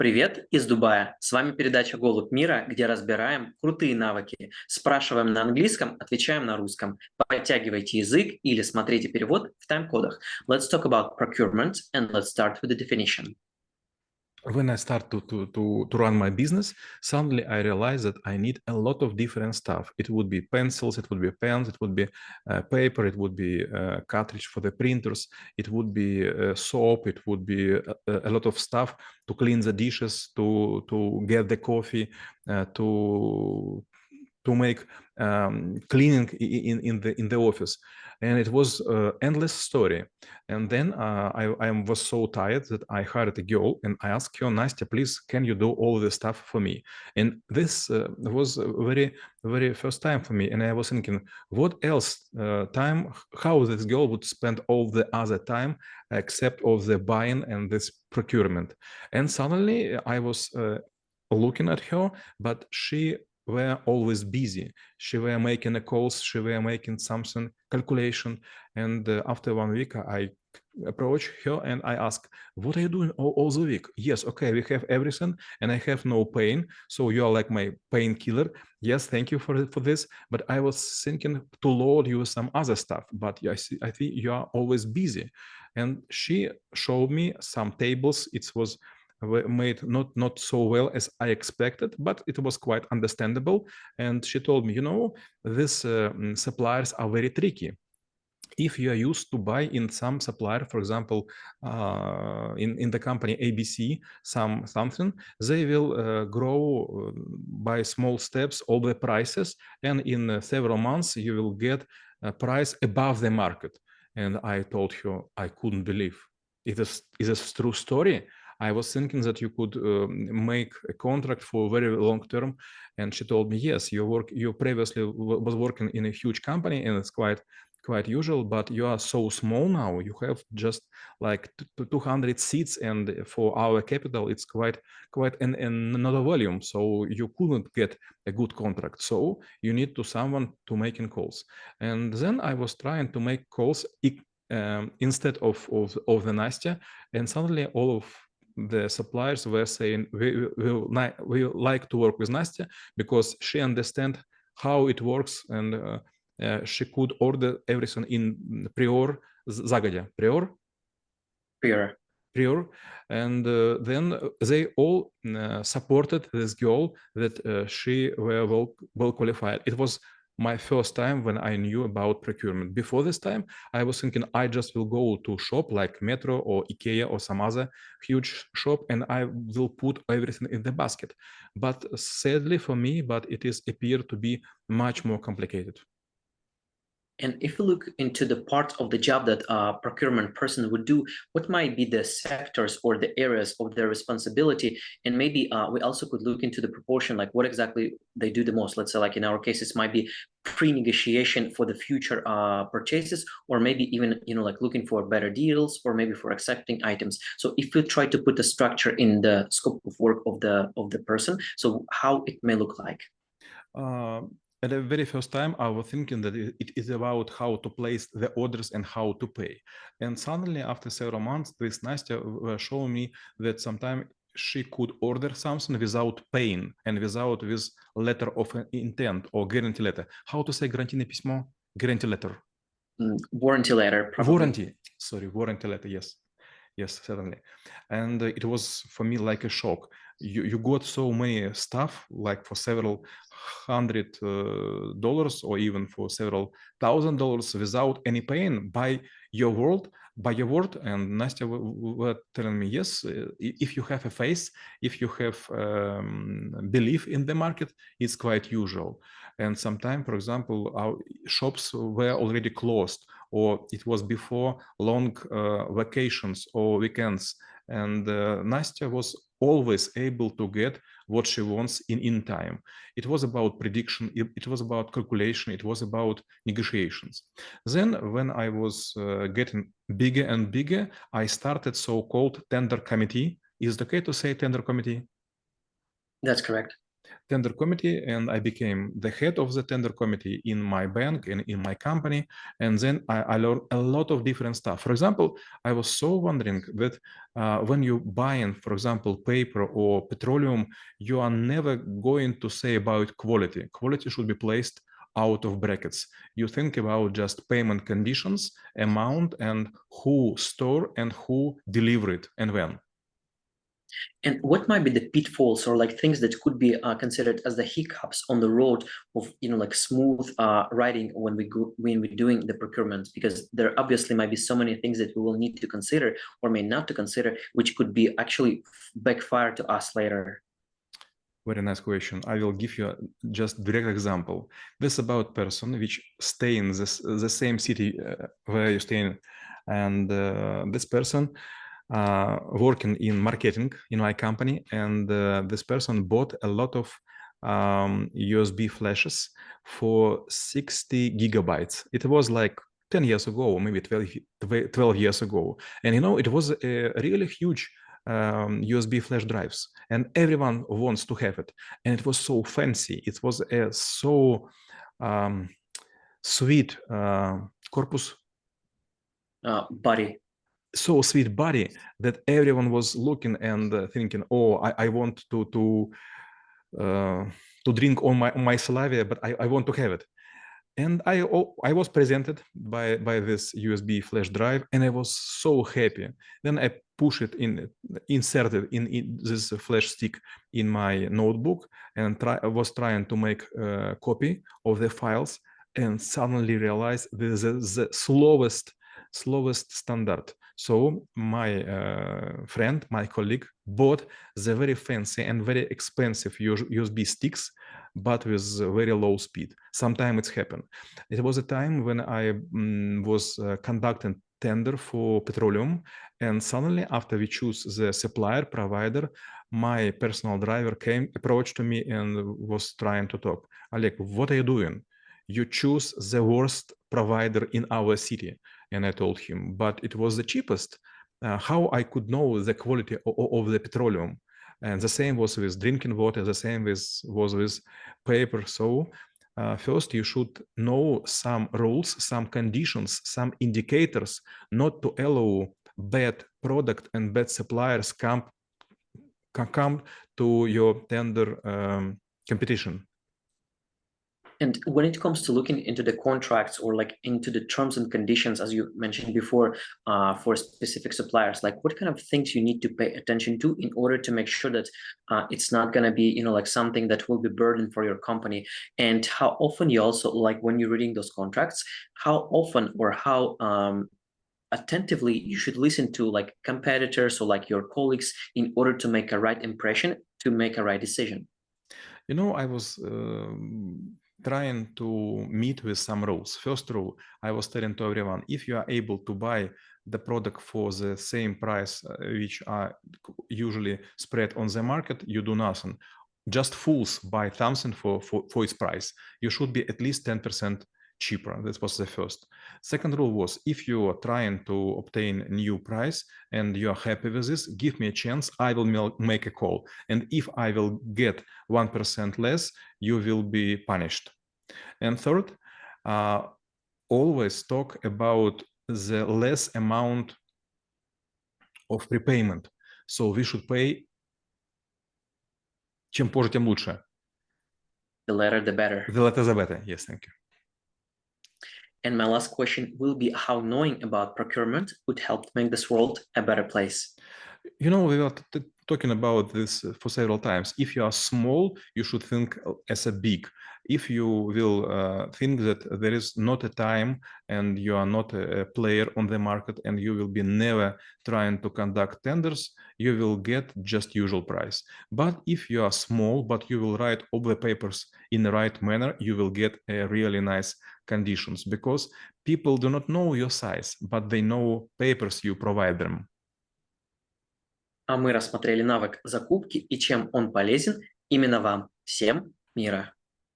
Привет из Дубая. С вами передача «Голубь мира», где разбираем крутые навыки. Спрашиваем на английском, отвечаем на русском. Подтягивайте язык или смотрите перевод в тайм-кодах. Let's talk about procurement and let's start with the definition. When I start to run my business, suddenly I realize that I need a lot of different stuff. It would be pencils, it would be pens, it would be paper, it would be cartridge for the printers, it would be soap, it would be a lot of stuff to clean the dishes, to get the coffee, to make cleaning in the office, and it was endless story. And then I was so tired that I hired a girl and I asked her, Nastya, please, can you do all the stuff for me? And this was very first time for me, and I was thinking, what else time? How this girl would spend all the other time except of the buying and this procurement? And suddenly I was looking at her, but she were always busy. She were making a calls, she were making something calculation. And after 1 week, I approach her and I ask, what are you doing all the week? Yes, okay, we have everything and I have no pain. So you are like my painkiller. Yes, thank you for this. But I was thinking to load you some other stuff, but I think you are always busy. And she showed me some tables. It was made not so well as I expected, but it was quite understandable. And she told me, these suppliers are very tricky. If you are used to buy in some supplier, for example, in the company ABC, something, they will grow by small steps all the prices, and in several months you will get a price above the market. And I told her I couldn't believe. It is a true story. I was thinking that you could make a contract for very long term, and she told me, yes, you previously was working in a huge company, and it's quite usual, but you are so small now. You have just like 200 seats, and for our capital, it's quite another volume. So you couldn't get a good contract. So you need someone to making calls. And then I was trying to make calls instead of the Nastya, and suddenly all of the suppliers were saying we like to work with Nastya because she understands how it works, and she could order everything in загодя, prior, and then they all supported this girl that she were well qualified. It was my first time when I knew about procurement. Before this time, I was thinking I just will go to shop like Metro or Ikea or some other huge shop, and I will put everything in the basket. But sadly for me, it is appeared to be much more complicated. And if we look into the part of the job that a procurement person would do, what might be the sectors or the areas of their responsibility? And maybe we also could look into the proportion, like what exactly they do the most. Let's say, like in our case, it might be pre-negotiation for the future purchases, or maybe even, like looking for better deals, or maybe for accepting items. So if we try to put a structure in the scope of work of the person, so how it may look like. At the very first time, I was thinking that it is about how to place the orders and how to pay. And suddenly, after several months, this Nastya showed me that sometimes she could order something without paying and without this letter of intent or guarantee letter. How to say гарантийное письмо? Guarantee letter. Warranty letter, probably. Warranty letter, yes. Yes, certainly. And it was for me like a shock. You got so many stuff, like for several $100 or even for several $1,000 without any pain by your word. And Nastya were telling me, yes, if you have a face, if you have belief in the market, it's quite usual. And sometimes, for example, our shops were already closed, or it was before long vacations or weekends. And Nastya was always able to get what she wants in time. It was about prediction, it was about calculation, it was about negotiations. Then when I was getting bigger and bigger, I started so-called tender committee. Is it okay to say tender committee? That's correct. tender committee, and I became the head of the tender committee in my bank and in my company. And then I learned a lot of different stuff. For example, I was so wondering that when you buying, for example, paper or petroleum, you are never going to say about quality. Quality should be placed out of brackets. You think about just payment conditions, amount, and who store and who deliver it and when. And what might be the pitfalls or like things that could be considered as the hiccups on the road of like smooth riding when we're doing the procurement? Because there obviously might be so many things that we will need to consider or may not to consider, which could be actually backfire to us later. Very nice question. I will give you just direct example. This about person which stay in the same city where you stay, and this person working in marketing in my company, and this person bought a lot of USB flashes for 60 gigabytes. It was like 10 years ago, maybe 12 years ago. And it was a really huge USB flash drives, and everyone wants to have it. And it was so fancy. It was a so sweet corpus. Body. So sweet body that everyone was looking and thinking, oh, I want to drink on my saliva, but I want to have it. And I was presented by this USB flash drive, and I was so happy. Then I push it inserted in this flash stick in my notebook, and was trying to make a copy of the files, and suddenly realized this is the slowest standard. So my friend, my colleague, bought the very fancy and very expensive USB sticks, but with very low speed. Sometimes it's happened. It was a time when I was conducting tender for petroleum, and suddenly after we choose the supplier provider, my personal driver approached to me and was trying to talk. Oleg, what are you doing? You choose the worst provider in our city. And I told him, but it was the cheapest. How I could know the quality of the petroleum? And the same was with drinking water, the same was with paper. So first you should know some rules, some conditions, some indicators, not to allow bad product and bad suppliers come to your tender competition. And when it comes to looking into the contracts or like into the terms and conditions, as you mentioned before, for specific suppliers, like what kind of things you need to pay attention to in order to make sure that it's not going to be, like something that will be burden for your company? And how often you also, like when you're reading those contracts, how often or how attentively you should listen to like competitors or like your colleagues in order to make a right impression, to make a right decision? I was trying to meet with some rules. First rule, I was telling to everyone, if you are able to buy the product for the same price, which are usually spread on the market, you do nothing. Just fools buy something for its price. You should be at least 10% cheaper. That was the first. Second rule was, if you are trying to obtain a new price and you are happy with this, give me a chance, I will make a call. And if I will get 1% less, you will be punished. And third, always talk about the less amount of prepayment. So we should pay чем позже, тем лучше. The later, the better. The later, the better. Yes, thank you. And my last question will be how knowing about procurement would help make this world a better place. We were talking about this for several times. If you are small, you should think as a big. If you will think that there is not a time and you are not a player on the market and you will be never trying to conduct tenders, you will get just usual price. But if you are small, but you will write all the papers in the right manner, you will get a really nice conditions, because people do not know your size, but they know papers you provide them. А мы рассмотрели навык закупки и чем он полезен именно вам. Всем мира!